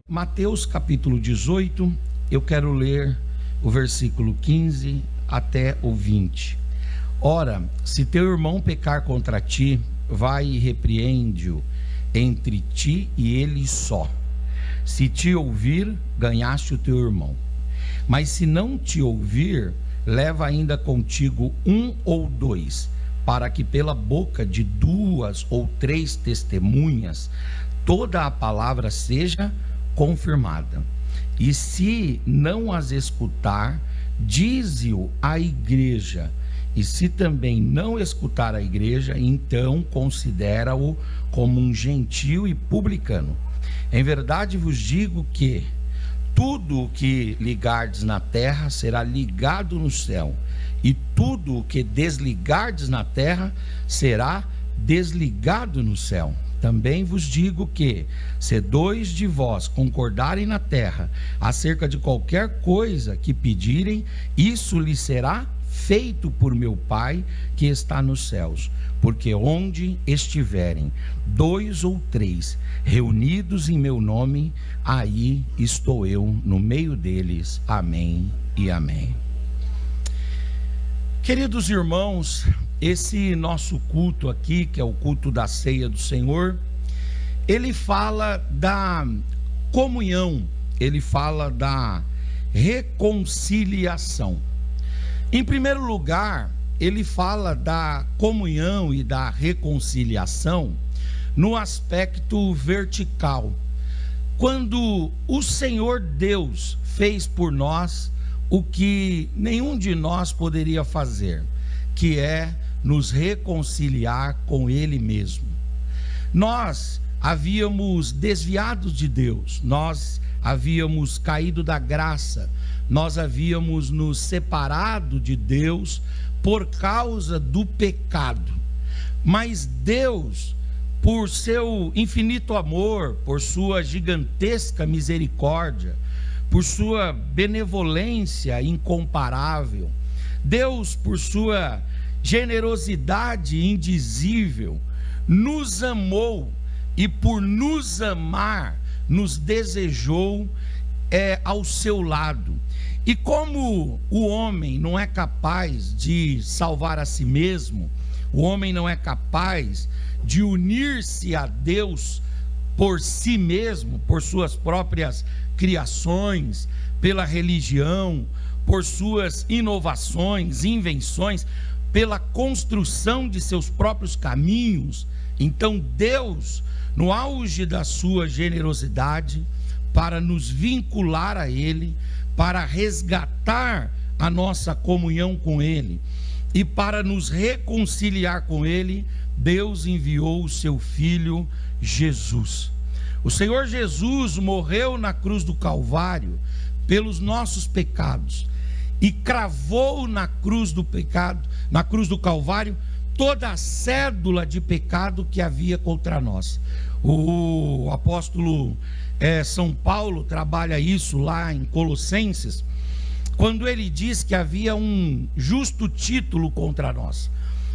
Mateus capítulo 18, eu quero ler o versículo 15 até o 20. Ora, se teu irmão pecar contra ti, vai e repreende-o entre ti e ele só. Se te ouvir, ganhaste o teu irmão. Mas se não te ouvir, leva ainda contigo um ou dois, para que pela boca de 2 ou 3 testemunhas toda a palavra seja confirmada. E se não as escutar, dize-o à igreja. E se também não escutar a igreja, então considera-o como um gentio e publicano. Em verdade vos digo que tudo o que ligardes na terra será ligado no céu, e tudo o que desligardes na terra será desligado no céu. Também vos digo que, se 2 de vós concordarem na terra acerca de qualquer coisa que pedirem, isso lhes será feito por meu Pai que está nos céus. Porque onde estiverem 2 ou 3 reunidos em meu nome, aí estou eu no meio deles. Amém e amém. Queridos irmãos, esse nosso culto aqui, que é o culto da ceia do Senhor, ele fala da comunhão, ele fala da reconciliação. Em primeiro lugar, ele fala da comunhão e da reconciliação no aspecto vertical. Quando o Senhor Deus fez por nós o que nenhum de nós poderia fazer, que é nos reconciliar com Ele mesmo. Nós havíamos desviado de Deus, nós havíamos caído da graça, nós havíamos nos separado de Deus por causa do pecado. Mas Deus, por seu infinito amor, por sua gigantesca misericórdia, por sua benevolência incomparável, Deus, por sua generosidade indizível, nos amou e por nos amar, nos desejou ao seu lado. E como o homem não é capaz de salvar a si mesmo, o homem não é capaz de unir-se a Deus por si mesmo, por suas próprias criações, pela religião, por suas inovações, invenções, pela construção de seus próprios caminhos. Então Deus, no auge da sua generosidade, para nos vincular a Ele, para resgatar a nossa comunhão com Ele e para nos reconciliar com Ele, Deus enviou o seu Filho Jesus. O Senhor Jesus morreu na cruz do Calvário pelos nossos pecados e cravou na cruz do pecado, na cruz do Calvário, toda a cédula de pecado que havia contra nós. O apóstolo São Paulo trabalha isso lá em Colossenses, quando ele diz que havia um justo título contra nós.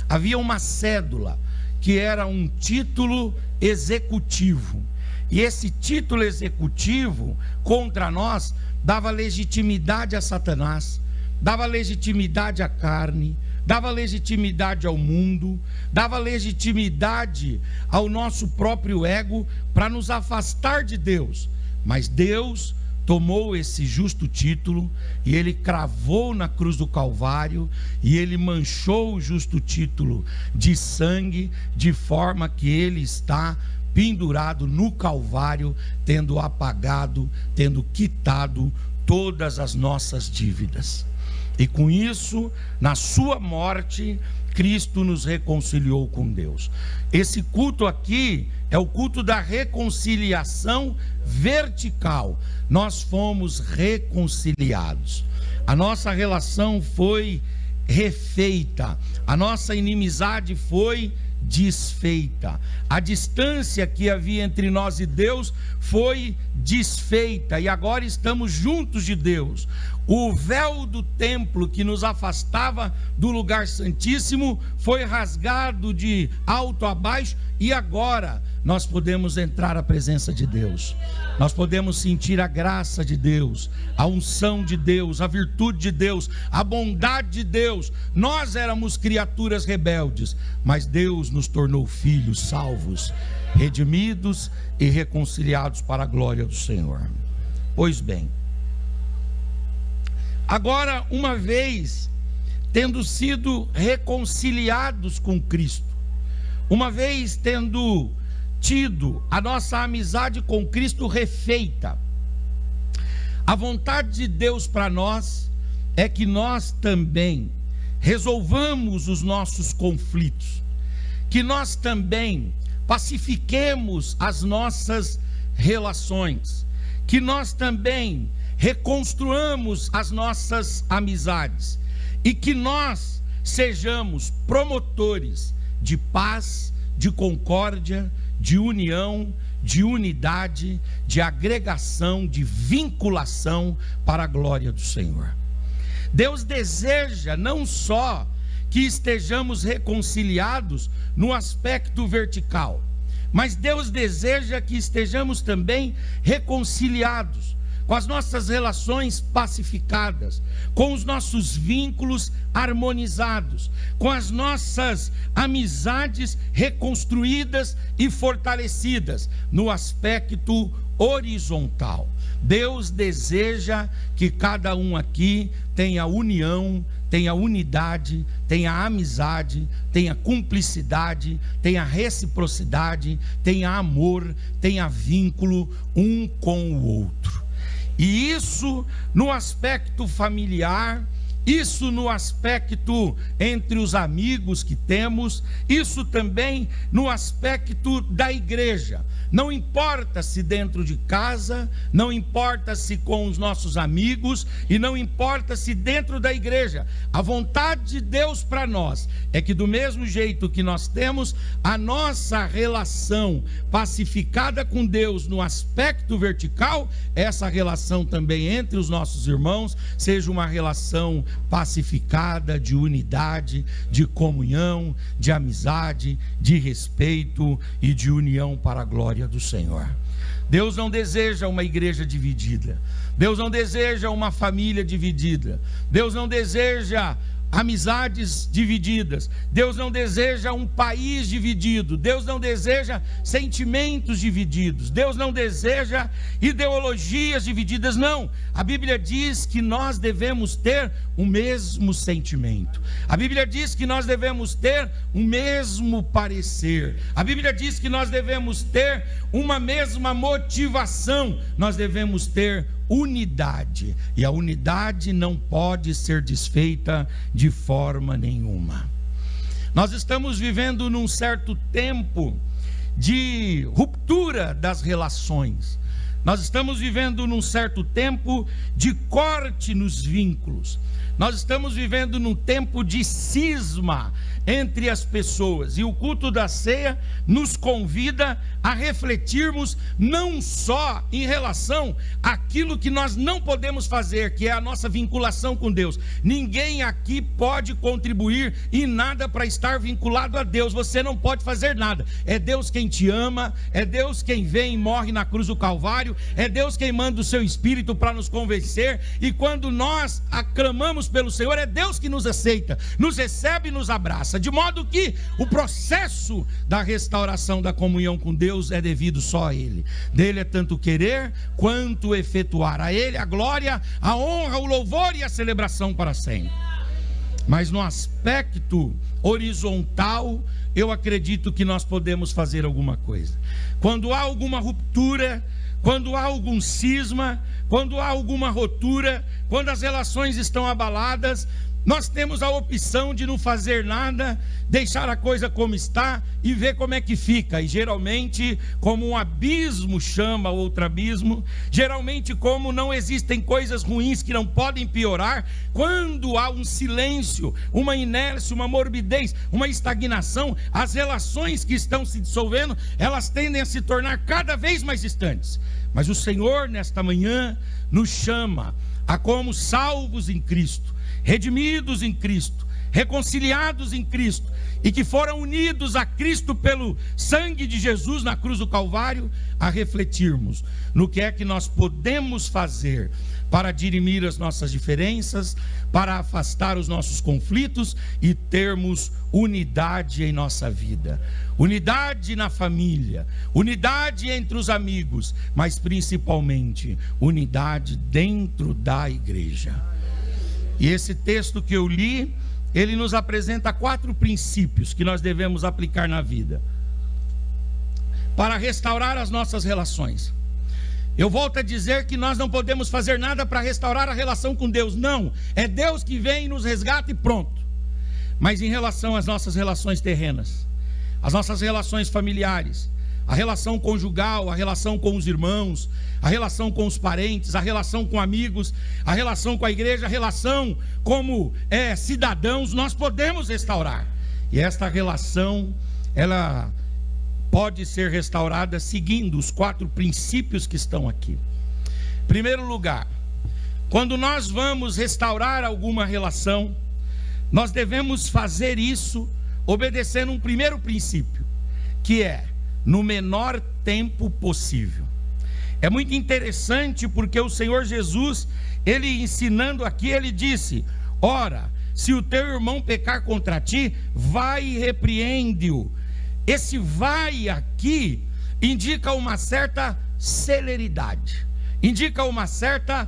Havia uma cédula que era um título executivo, e esse título executivo contra nós dava legitimidade a Satanás, dava legitimidade à carne, dava legitimidade ao mundo, dava legitimidade ao nosso próprio ego para nos afastar de Deus. Mas Deus tomou esse justo título e Ele cravou na cruz do Calvário, e Ele manchou o justo título de sangue, de forma que Ele está pendurado no Calvário, tendo apagado, tendo quitado todas as nossas dívidas. E com isso, na sua morte, Cristo nos reconciliou com Deus. Esse culto aqui é o culto da reconciliação vertical. Nós fomos reconciliados. A nossa relação foi refeita. A nossa inimizade foi desfeita. A distância que havia entre nós e Deus foi desfeita, e agora estamos juntos de Deus. O véu do templo que nos afastava do lugar santíssimo foi rasgado de alto a baixo, e agora nós podemos entrar à presença de Deus. Nós podemos sentir a graça de Deus, a unção de Deus, a virtude de Deus, a bondade de Deus. Nós éramos criaturas rebeldes, mas Deus nos tornou filhos salvos, redimidos e reconciliados para a glória do Senhor. Pois bem, agora, uma vez tendo sido reconciliados com Cristo, uma vez tendo tido a nossa amizade com Cristo refeita, a vontade de Deus para nós é que nós também resolvamos os nossos conflitos, que nós também pacifiquemos as nossas relações, que nós também reconstruamos as nossas amizades e que nós sejamos promotores de paz, de concórdia, de união, de unidade, de agregação, de vinculação para a glória do Senhor. Deus deseja não só que estejamos reconciliados no aspecto vertical, mas Deus deseja que estejamos também reconciliados com as nossas relações pacificadas, com os nossos vínculos harmonizados, com as nossas amizades reconstruídas e fortalecidas no aspecto horizontal. Deus deseja que cada um aqui tenha união, tenha unidade, tenha amizade, tenha cumplicidade, tenha reciprocidade, tenha amor, tenha vínculo um com o outro. E isso no aspecto familiar, isso no aspecto entre os amigos que temos, isso também no aspecto da igreja. Não importa se dentro de casa, não importa se com os nossos amigos, e não importa se dentro da igreja. A vontade de Deus para nós é que do mesmo jeito que nós temos a nossa relação pacificada com Deus no aspecto vertical, essa relação também entre os nossos irmãos seja uma relação pacificada, de unidade, de comunhão, de amizade, de respeito e de união para a glória do Senhor. Deus não deseja uma igreja dividida, Deus não deseja uma família dividida, Deus não deseja amizades divididas, Deus não deseja um país dividido, Deus não deseja sentimentos divididos, Deus não deseja ideologias divididas, não. A Bíblia diz que nós devemos ter o mesmo sentimento, a Bíblia diz que nós devemos ter o mesmo parecer, a Bíblia diz que nós devemos ter uma mesma motivação, nós devemos ter unidade, e a unidade não pode ser desfeita de forma nenhuma. Nós estamos vivendo num certo tempo de ruptura das relações, nós estamos vivendo num certo tempo de corte nos vínculos, nós estamos vivendo num tempo de cisma entre as pessoas, e o culto da ceia nos convida a refletirmos não só em relação àquilo que nós não podemos fazer, que é a nossa vinculação com Deus. Ninguém aqui pode contribuir em nada para estar vinculado a Deus, você não pode fazer nada, é Deus quem te ama, é Deus quem vem e morre na cruz do Calvário, é Deus quem manda o seu Espírito para nos convencer, e quando nós aclamamos pelo Senhor, é Deus que nos aceita, nos recebe e nos abraça, de modo que o processo da restauração da comunhão com Deus é devido só a Ele. Dele é tanto querer quanto efetuar. A Ele a glória, a honra, o louvor e a celebração para sempre. Mas no aspecto horizontal, eu acredito que nós podemos fazer alguma coisa. Quando há alguma ruptura, quando há algum cisma, quando há alguma rotura, quando as relações estão abaladas, nós temos a opção de não fazer nada, deixar a coisa como está e ver como é que fica. E geralmente, como um abismo chama outro abismo, geralmente como não existem coisas ruins que não podem piorar, quando há um silêncio, uma inércia, uma morbidez, uma estagnação, as relações que estão se dissolvendo, elas tendem a se tornar cada vez mais distantes. Mas o Senhor nesta manhã nos chama a como salvos em Cristo, redimidos em Cristo, reconciliados em Cristo, e que foram unidos a Cristo pelo sangue de Jesus na cruz do Calvário, a refletirmos no que é que nós podemos fazer para dirimir as nossas diferenças, para afastar os nossos conflitos e termos unidade em nossa vida, unidade na família, unidade entre os amigos, mas principalmente unidade dentro da igreja. E esse texto que eu li, ele nos apresenta 4 princípios que nós devemos aplicar na vida para restaurar as nossas relações. Eu volto a dizer que nós não podemos fazer nada para restaurar a relação com Deus, não, é Deus que vem e nos resgata e pronto. Mas em relação às nossas relações terrenas, as nossas relações familiares, a relação conjugal, a relação com os irmãos, a relação com os parentes, a relação com amigos, a relação com a igreja, a relação como cidadãos, nós podemos restaurar. E esta relação, ela pode ser restaurada seguindo os 4 princípios que estão aqui. Em primeiro lugar, quando nós vamos restaurar alguma relação, nós devemos fazer isso obedecendo um primeiro princípio, que é no menor tempo possível. É muito interessante porque o Senhor Jesus, ele ensinando aqui, ele disse: ora, se o teu irmão pecar contra ti, vai e repreende-o. Esse vai aqui indica uma certa celeridade, indica uma certa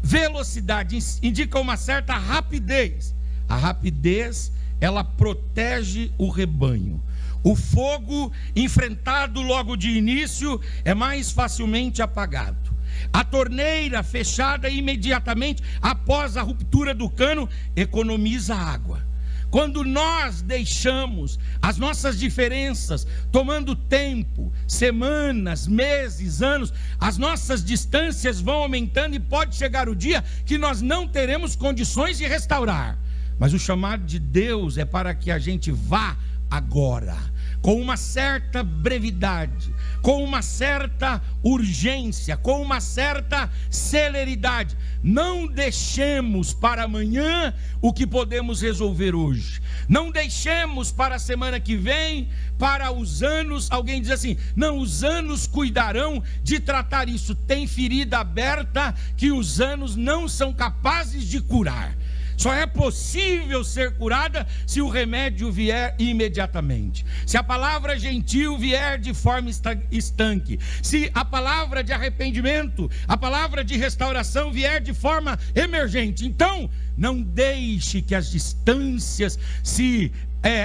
velocidade, indica uma certa rapidez. A rapidez, ela protege o rebanho. O fogo enfrentado logo de início é mais facilmente apagado. A torneira fechada imediatamente após a ruptura do cano economiza água. Quando nós deixamos as nossas diferenças tomando tempo, semanas, meses, anos, as nossas distâncias vão aumentando e pode chegar o dia que nós não teremos condições de restaurar. Mas o chamado de Deus é para que a gente vá agora, com uma certa brevidade, com uma certa urgência, com uma certa celeridade. Não deixemos para amanhã o que podemos resolver hoje. Não deixemos para a semana que vem, para os anos. Alguém diz assim: não, os anos cuidarão de tratar isso. Tem ferida aberta que os anos não são capazes de curar. Só é possível ser curada se o remédio vier imediatamente, se a palavra gentil vier de forma estanque, se a palavra de arrependimento, a palavra de restauração vier de forma emergente. Então, não deixe que as distâncias se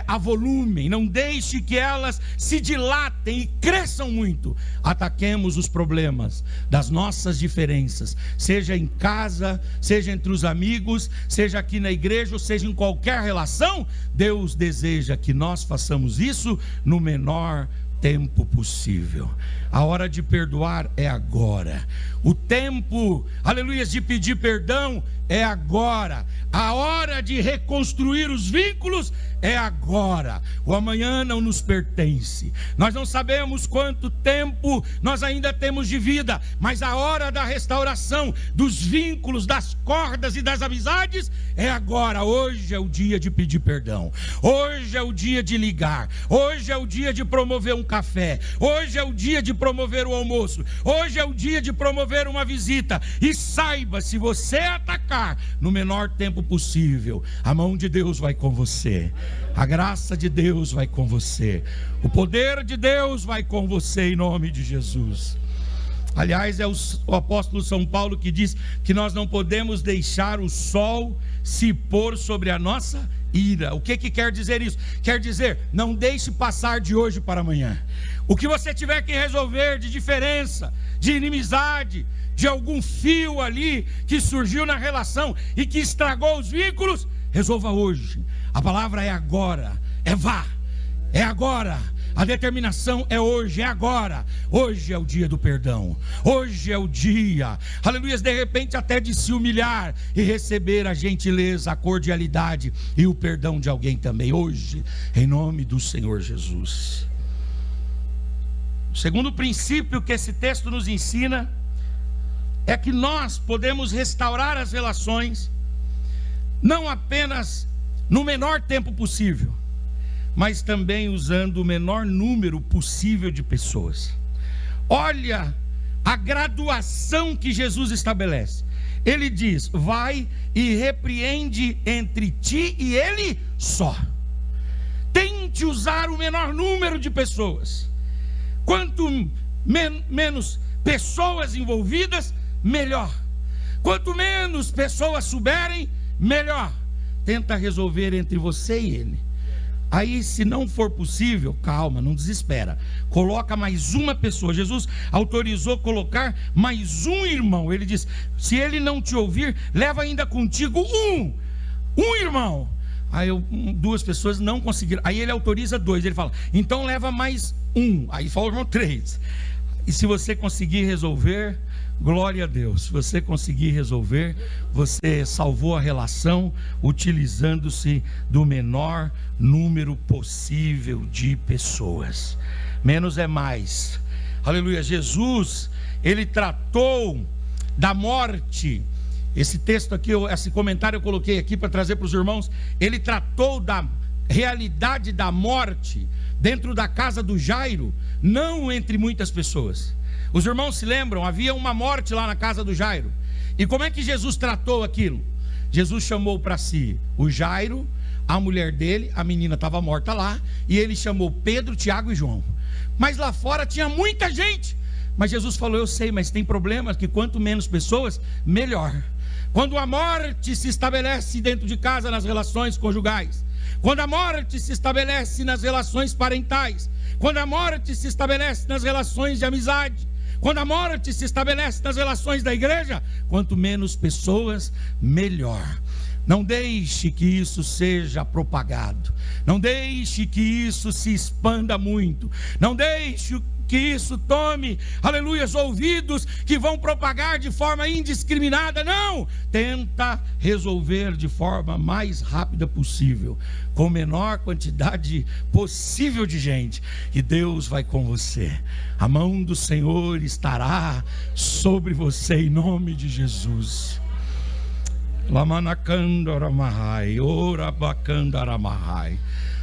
avolumem, não deixe que elas se dilatem e cresçam muito. Ataquemos os problemas das nossas diferenças, seja em casa, seja entre os amigos, seja aqui na igreja, ou seja em qualquer relação. Deus deseja que nós façamos isso no menor tempo possível. A hora de perdoar é agora. O tempo, aleluia, de pedir perdão é agora. A hora de reconstruir os vínculos é agora. O amanhã não nos pertence. Nós não sabemos quanto tempo nós ainda temos de vida, mas a hora da restauração dos vínculos, das cordas e das amizades é agora. Hoje é o dia de pedir perdão. Hoje é o dia de ligar. Hoje é o dia de promover um café. Hoje é o dia de promover o almoço. Hoje é o dia de promover uma visita. E saiba, se você atacar no menor tempo possível, a mão de Deus vai com você, a graça de Deus vai com você, o poder de Deus vai com você, em nome de Jesus. Aliás, é o apóstolo São Paulo que diz que nós não podemos deixar o sol se pôr sobre a nossa ira. O que quer dizer isso? Quer dizer, não deixe passar de hoje para amanhã. O que você tiver que resolver de diferença, de inimizade, de algum fio ali que surgiu na relação e que estragou os vínculos, resolva hoje. A palavra é agora, é vá, é agora. A determinação é hoje, é agora. Hoje é o dia do perdão. Hoje é o dia, aleluia, de repente até de se humilhar e receber a gentileza, a cordialidade e o perdão de alguém também. Hoje, em nome do Senhor Jesus. O segundo princípio que esse texto nos ensina é que nós podemos restaurar as relações, não apenas no menor tempo possível, mas também usando o menor número possível de pessoas. Olha a graduação que Jesus estabelece. Ele diz: vai e repreende entre ti e ele só. Tente usar o menor número de pessoas. Quanto menos pessoas envolvidas, melhor. Quanto menos pessoas souberem, melhor. Tenta resolver entre você e ele. Aí, se não for possível, calma, não desespera. Coloca mais uma pessoa. Jesus autorizou colocar mais um irmão. Ele diz: se ele não te ouvir, leva ainda contigo um irmão. Aí duas pessoas não conseguiram. Aí ele autoriza 2. Ele fala: então leva mais um. Aí formam 3. E se você conseguir resolver, glória a Deus. Se você conseguir resolver, você salvou a relação utilizando-se do menor número possível de pessoas. Menos é mais. Aleluia. Jesus, ele tratou da morte. Esse texto aqui, esse comentário eu coloquei aqui para trazer para os irmãos. Ele tratou da realidade da morte dentro da casa do Jairo, não entre muitas pessoas. Os irmãos se lembram, havia uma morte lá na casa do Jairo. E como é que Jesus tratou aquilo? Jesus chamou para si o Jairo, a mulher dele, a menina estava morta lá, e ele chamou Pedro, Tiago e João. Mas lá fora tinha muita gente. Mas Jesus falou: eu sei, mas tem problema que quanto menos pessoas, melhor. Quando a morte se estabelece dentro de casa nas relações conjugais, quando a morte se estabelece nas relações parentais, quando a morte se estabelece nas relações de amizade, quando a morte se estabelece nas relações da igreja, quanto menos pessoas, melhor. Não deixe que isso seja propagado. Não deixe que isso se expanda muito. Não deixe que isso tome, aleluia, ouvidos que vão propagar de forma indiscriminada. Não! Tenta resolver de forma mais rápida possível, com a menor quantidade possível de gente, e Deus vai com você. A mão do Senhor estará sobre você em nome de Jesus.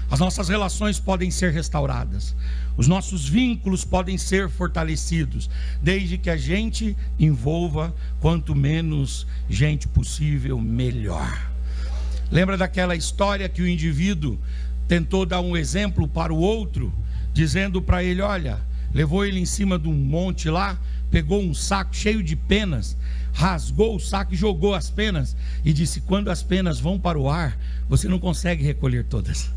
As nossas relações podem ser restauradas, os nossos vínculos podem ser fortalecidos, desde que a gente envolva quanto menos gente possível, melhor. Lembra daquela história que o indivíduo tentou dar um exemplo para o outro, dizendo para ele: olha, levou ele em cima de um monte lá, pegou um saco cheio de penas, rasgou o saco e jogou as penas, e disse: quando as penas vão para o ar, você não consegue recolher todas.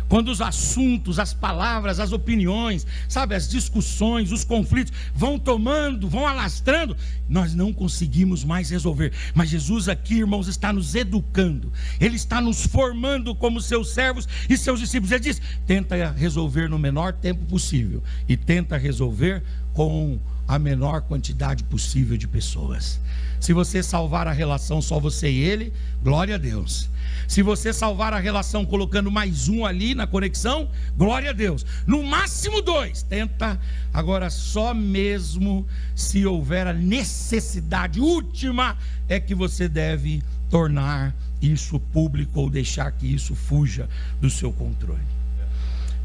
Quando os assuntos, as palavras, as opiniões, sabe, as discussões, os conflitos vão tomando, vão alastrando, nós não conseguimos mais resolver. Mas Jesus aqui, irmãos, está nos educando. Ele está nos formando como seus servos e seus discípulos. Ele diz: tenta resolver no menor tempo possível, e tenta resolver com a menor quantidade possível de pessoas. Se você salvar a relação só você e ele, glória a Deus. Se você salvar a relação colocando mais um ali na conexão, glória a Deus. No máximo 2. Tenta agora só mesmo se houver a necessidade última é que você deve tornar isso público ou deixar que isso fuja do seu controle.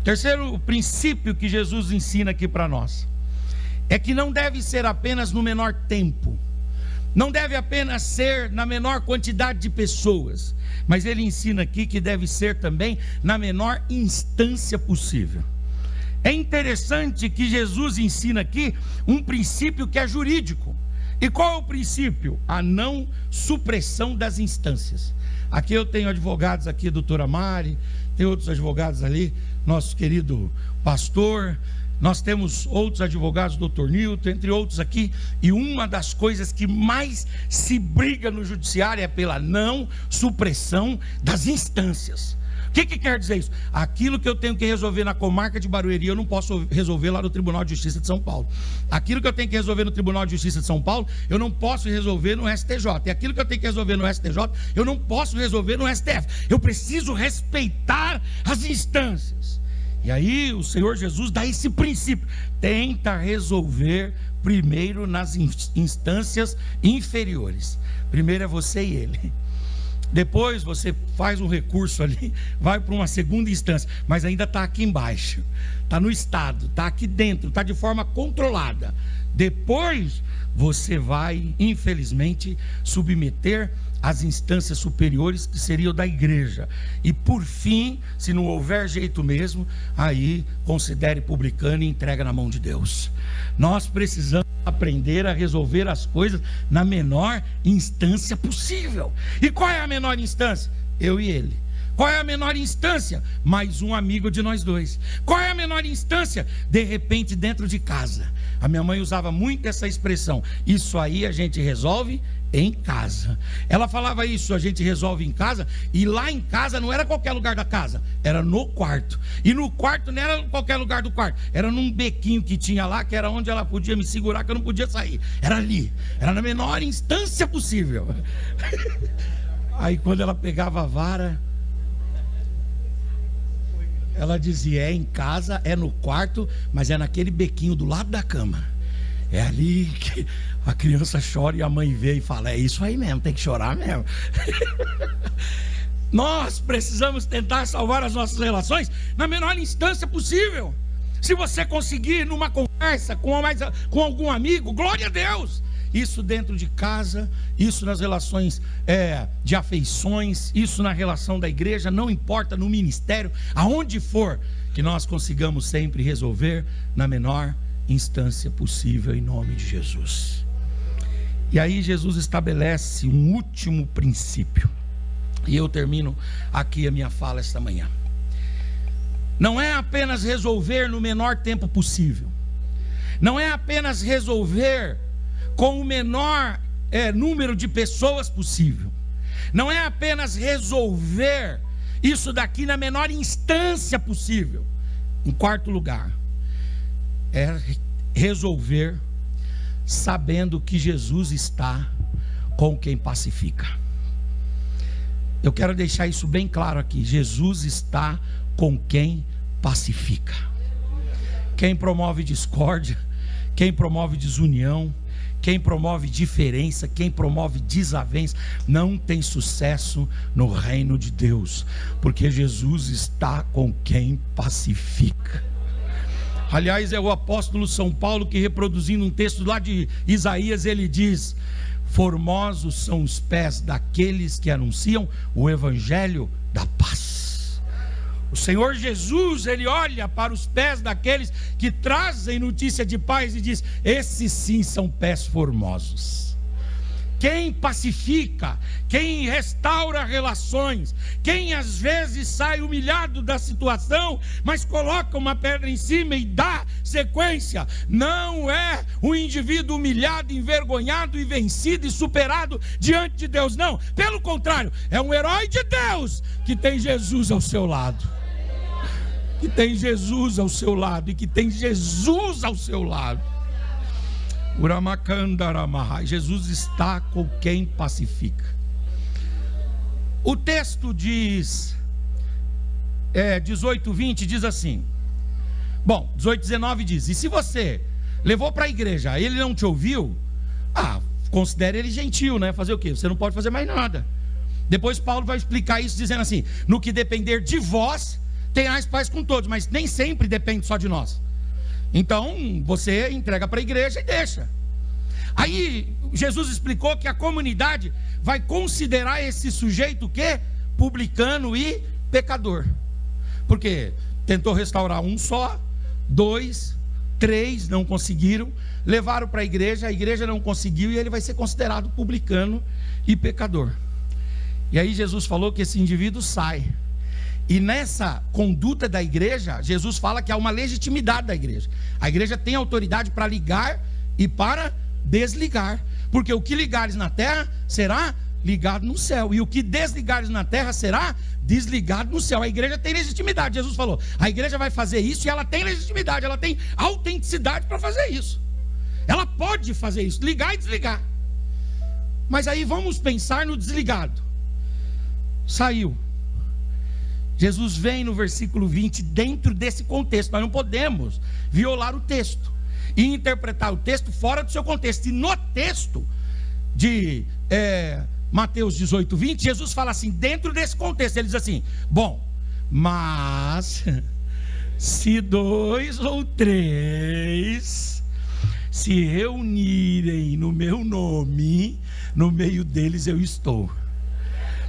Terceiro princípio que Jesus ensina aqui para nós é que não deve ser apenas no menor tempo, não deve apenas ser na menor quantidade de pessoas, mas ele ensina aqui que deve ser também na menor instância possível. É interessante que Jesus ensina aqui um princípio que é jurídico. E qual é o princípio? A não supressão das instâncias. Aqui eu tenho advogados aqui, doutora Mari, tem outros advogados ali, nosso querido pastor. Nós temos outros advogados, doutor Nilton, entre outros aqui. E uma das coisas que mais se briga no judiciário é pela não supressão das instâncias. O que quer dizer isso? Aquilo que eu tenho que resolver na comarca de Barueri, eu não posso resolver lá no Tribunal de Justiça de São Paulo. Aquilo que eu tenho que resolver no Tribunal de Justiça de São Paulo, eu não posso resolver no STJ. E aquilo que eu tenho que resolver no STJ, eu não posso resolver no STF. Eu preciso respeitar as instâncias. E aí o Senhor Jesus dá esse princípio: tenta resolver primeiro nas instâncias inferiores. Primeiro é você e ele. Depois você faz um recurso ali, vai para uma segunda instância, mas ainda está aqui embaixo, está no estado, está aqui dentro, está de forma controlada. Depois você vai, infelizmente, submeter às instâncias superiores, que seriam da igreja. E por fim, se não houver jeito mesmo, aí considere publicano e entrega na mão de Deus. Nós precisamos aprender a resolver as coisas na menor instância possível. E qual é a menor instância? Eu e ele. Qual é a menor instância? Mais um amigo de nós dois. Qual é a menor instância? De repente, dentro de casa. A minha mãe usava muito essa expressão: isso aí a gente resolve em casa. Ela falava isso: a gente resolve em casa. E lá em casa não era qualquer lugar da casa, era no quarto. E no quarto não era qualquer lugar do quarto, era num bequinho que tinha lá, que era onde ela podia me segurar, que eu não podia sair. Era ali, era na menor instância possível. Aí quando ela pegava a vara, ela dizia: é em casa, é no quarto, mas é naquele bequinho do lado da cama. É ali que a criança chora e a mãe vê e fala: é isso aí mesmo, tem que chorar mesmo. Nós precisamos tentar salvar as nossas relações na menor instância possível. Se você conseguir numa conversa com algum amigo, glória a Deus. Isso dentro de casa, isso nas relações de afeições, isso na relação da igreja, não importa, no ministério, aonde for, que nós consigamos sempre resolver na menor instância possível, em nome de Jesus. E aí Jesus estabelece um último princípio, e eu termino aqui a minha fala esta manhã. Não é apenas resolver no menor tempo possível, não é apenas resolver com o menor número de pessoas possível, não é apenas resolver isso daqui na menor instância possível. Em quarto lugar, é resolver sabendo que Jesus está com quem pacifica. Eu quero deixar isso bem claro aqui: Jesus está com quem pacifica. Quem promove discórdia, quem promove desunião, quem promove diferença, quem promove desavença, não tem sucesso no reino de Deus, porque Jesus está com quem pacifica. Aliás, é o apóstolo São Paulo que, reproduzindo um texto lá de Isaías, ele diz: formosos são os pés daqueles que anunciam o evangelho da paz. O Senhor Jesus, ele olha para os pés daqueles que trazem notícia de paz e diz: esses sim são pés formosos. Quem pacifica, quem restaura relações, quem às vezes sai humilhado da situação, mas coloca uma pedra em cima e dá sequência, não é um indivíduo humilhado, envergonhado e vencido e superado diante de Deus, não. Pelo contrário, é um herói de Deus que tem Jesus ao seu lado. Que tem Jesus ao seu lado e que tem Jesus ao seu lado. Jesus está com quem pacifica. O texto diz 18:20 diz assim. Bom, 18:19 diz: e se você levou para a igreja, ele não te ouviu, considere ele gentil, né? Fazer o quê? Você não pode fazer mais nada. Depois Paulo vai explicar isso dizendo assim: no que depender de vós, tenhais paz com todos. Mas nem sempre depende só de nós. Então você entrega para a igreja e deixa. Aí Jesus explicou que a comunidade vai considerar esse sujeito o quê? Publicano e pecador. Porque tentou restaurar um só, 2, 3 não conseguiram, levaram para a igreja não conseguiu, e ele vai ser considerado publicano e pecador. E aí Jesus falou que esse indivíduo sai. E nessa conduta da igreja, Jesus fala que há uma legitimidade da igreja. A igreja tem autoridade para ligar e para desligar, porque o que ligares na terra será ligado no céu, e o que desligares na terra será desligado no céu. A igreja tem legitimidade. Jesus falou: a igreja vai fazer isso, e ela tem legitimidade, ela tem autenticidade para fazer isso. Ela pode fazer isso, ligar e desligar. Mas aí vamos pensar no desligado. Saiu. Jesus vem no versículo 20 dentro desse contexto. Nós não podemos violar o texto e interpretar o texto fora do seu contexto. E no texto de Mateus 18, 20, Jesus fala assim, dentro desse contexto, ele diz assim: bom, mas se 2 ou 3 se reunirem no meu nome, no meio deles eu estou.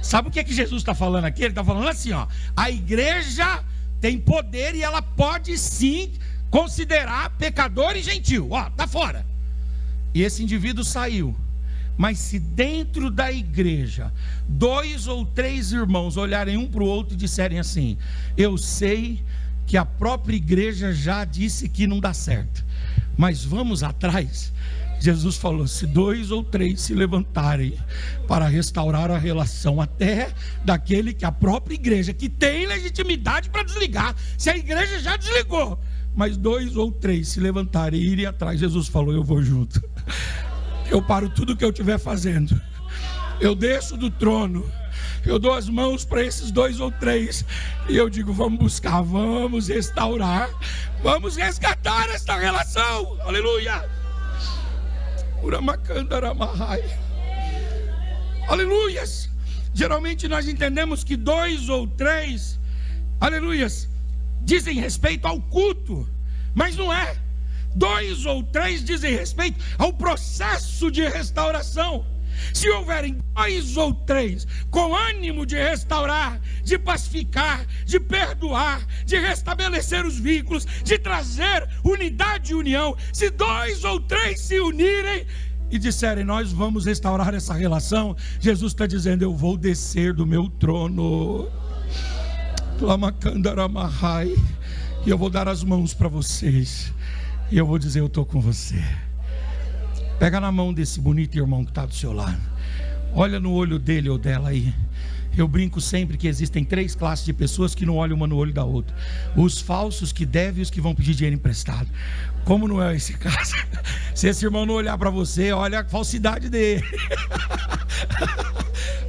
Sabe o que Jesus está falando aqui? Ele está falando assim, ó: a igreja tem poder e ela pode sim considerar pecador e gentil. Ó, tá fora. E esse indivíduo saiu. Mas se dentro da igreja 2 ou 3 irmãos olharem um para o outro e disserem assim: eu sei que a própria igreja já disse que não dá certo, mas vamos atrás. Jesus falou: se 2 ou 3 se levantarem para restaurar a relação, até daquele que a própria igreja, que tem legitimidade para desligar, se a igreja já desligou, mas 2 ou 3 se levantarem e irem atrás, Jesus falou: eu vou junto. Eu paro tudo que eu estiver fazendo, eu desço do trono, eu dou as mãos para esses 2 ou 3 e eu digo: vamos buscar, vamos restaurar, vamos resgatar esta relação. Aleluia. Aleluias. Geralmente nós entendemos que 2 ou 3, aleluias, dizem respeito ao culto, mas não é. 2 ou 3 dizem respeito ao processo de restauração. Se houverem 2 ou 3 com ânimo de restaurar, de pacificar, de perdoar, de restabelecer os vínculos, de trazer unidade e união, se 2 ou 3 se unirem e disserem: nós vamos restaurar essa relação, Jesus está dizendo: eu vou descer do meu trono, e eu vou dar as mãos para vocês, e eu vou dizer: eu estou com você. Pega na mão desse bonito irmão que está do seu lado, olha no olho dele ou dela aí. Eu brinco sempre que existem 3 classes de pessoas que não olham uma no olho da outra: os falsos que devem e os que vão pedir dinheiro emprestado. Como não é esse caso? Se esse irmão não olhar para você, olha a falsidade dele.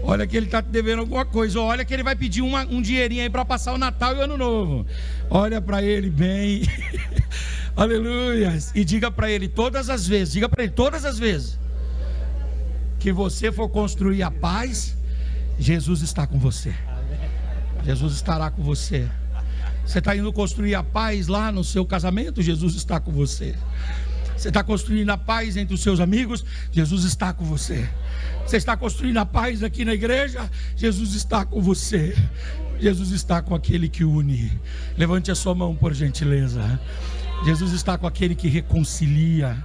Olha que ele está te devendo alguma coisa, olha que ele vai pedir um dinheirinho aí para passar o Natal e o Ano Novo. Olha para ele bem. Aleluia. E diga para ele todas as vezes, que você for construir a paz, Jesus está com você. Jesus estará com você. Você está indo construir a paz lá no seu casamento, Jesus está com você. Você está construindo a paz entre os seus amigos, Jesus está com você. Você está construindo a paz aqui na igreja, Jesus está com você. Jesus está com aquele que une. Levante a sua mão, por gentileza. Jesus está com aquele que reconcilia.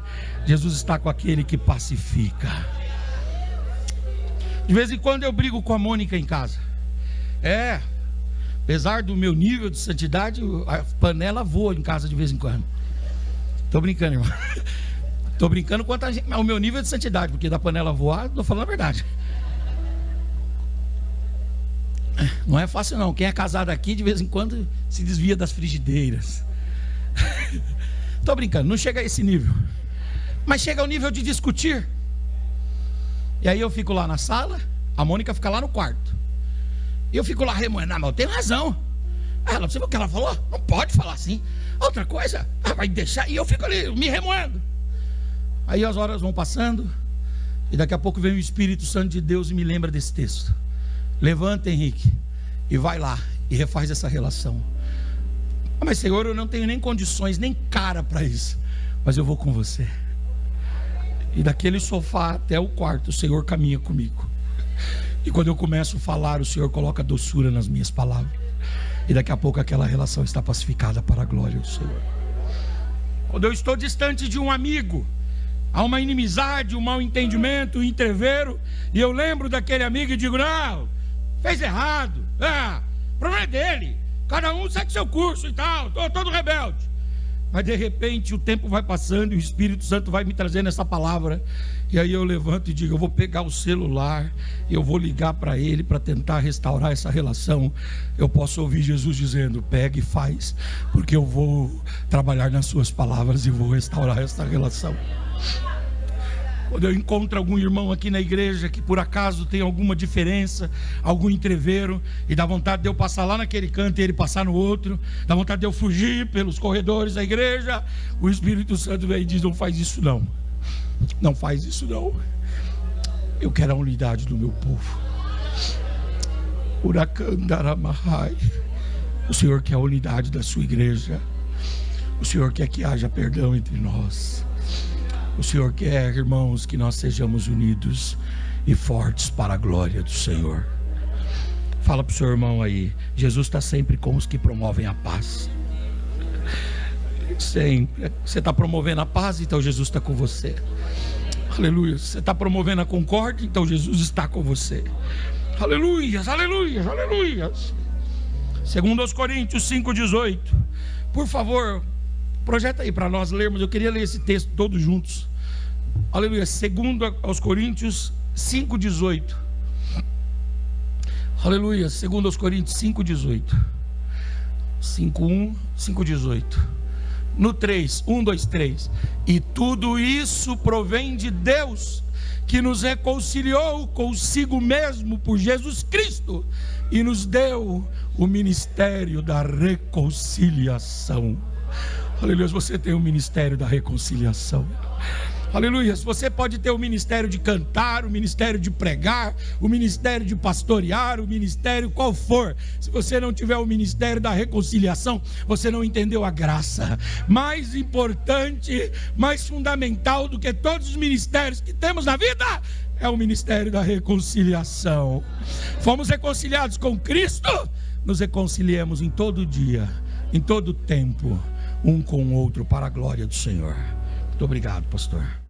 Jesus está com aquele que pacifica. De vez em quando eu brigo com a Mônica em casa. Apesar do meu nível de santidade, a panela voa em casa de vez em quando. Tô brincando, irmão. Tô brincando quanto ao meu nível de santidade, porque da panela voar, tô falando a verdade. Não é fácil não. Quem é casado aqui, de vez em quando, se desvia das frigideiras. Tô brincando, não chega a esse nível, mas chega ao nível de discutir. E aí eu fico lá na sala, a Mônica fica lá no quarto, e eu fico lá remoendo: mas eu tenho razão. Ela, você viu o que ela falou? Não pode falar assim. Outra coisa, vai deixar. E eu fico ali me remoendo. Aí as horas vão passando, e daqui a pouco vem o Espírito Santo de Deus e me lembra desse texto: levanta, Henrique, e vai lá e refaz essa relação. Mas Senhor, eu não tenho nem condições, nem cara para isso, mas eu vou com você. E daquele sofá até o quarto, o Senhor caminha comigo. E quando eu começo a falar, o Senhor coloca doçura nas minhas palavras. E daqui a pouco aquela relação está pacificada para a glória do Senhor. Quando eu estou distante de um amigo, há uma inimizade, um mau entendimento, um entrevero, e eu lembro daquele amigo e digo: não, fez errado, o problema é dele, cada um segue seu curso e tal, estou todo rebelde. Mas de repente o tempo vai passando e o Espírito Santo vai me trazendo essa palavra, e aí eu levanto e digo: eu vou pegar o celular, eu vou ligar para ele para tentar restaurar essa relação. Eu posso ouvir Jesus dizendo: pega e faz, porque eu vou trabalhar nas suas palavras e vou restaurar essa relação. Quando eu encontro algum irmão aqui na igreja que por acaso tem alguma diferença, algum entreveiro, e dá vontade de eu passar lá naquele canto e ele passar no outro, dá vontade de eu fugir pelos corredores da igreja, o Espírito Santo vem e diz: não faz isso não, não faz isso não. Eu quero a unidade do meu povo. Uracandaramahai. O Senhor quer a unidade da sua igreja. O Senhor quer que haja perdão entre nós. O Senhor quer, irmãos, que nós sejamos unidos e fortes para a glória do Senhor. Fala para o seu irmão aí: Jesus está sempre com os que promovem a paz. Sempre. Você está promovendo a paz, então Jesus está com você. Aleluia. Você está promovendo a concórdia, então Jesus está com você. Aleluias, aleluias, aleluias. Segundo aos Coríntios 5,18. Por favor, projeta aí para nós lermos. Eu queria ler esse texto todos juntos. Aleluia. Segundo aos Coríntios 5,18. Aleluia. Segundo aos Coríntios 5,18. 5,1, 5,18. No 3, 1, 2, 3. E tudo isso provém de Deus, que nos reconciliou consigo mesmo por Jesus Cristo e nos deu o ministério da reconciliação. Aleluia. Você tem o ministério da reconciliação. Aleluia. Você pode ter o ministério de cantar, o ministério de pregar, o ministério de pastorear, o ministério qual for. Se você não tiver o ministério da reconciliação, você não entendeu a graça. Mais importante, mais fundamental do que todos os ministérios que temos na vida é o ministério da reconciliação. Fomos reconciliados com Cristo, nos reconciliemos em todo dia, em todo tempo, um com o outro, para a glória do Senhor. Muito obrigado, pastor.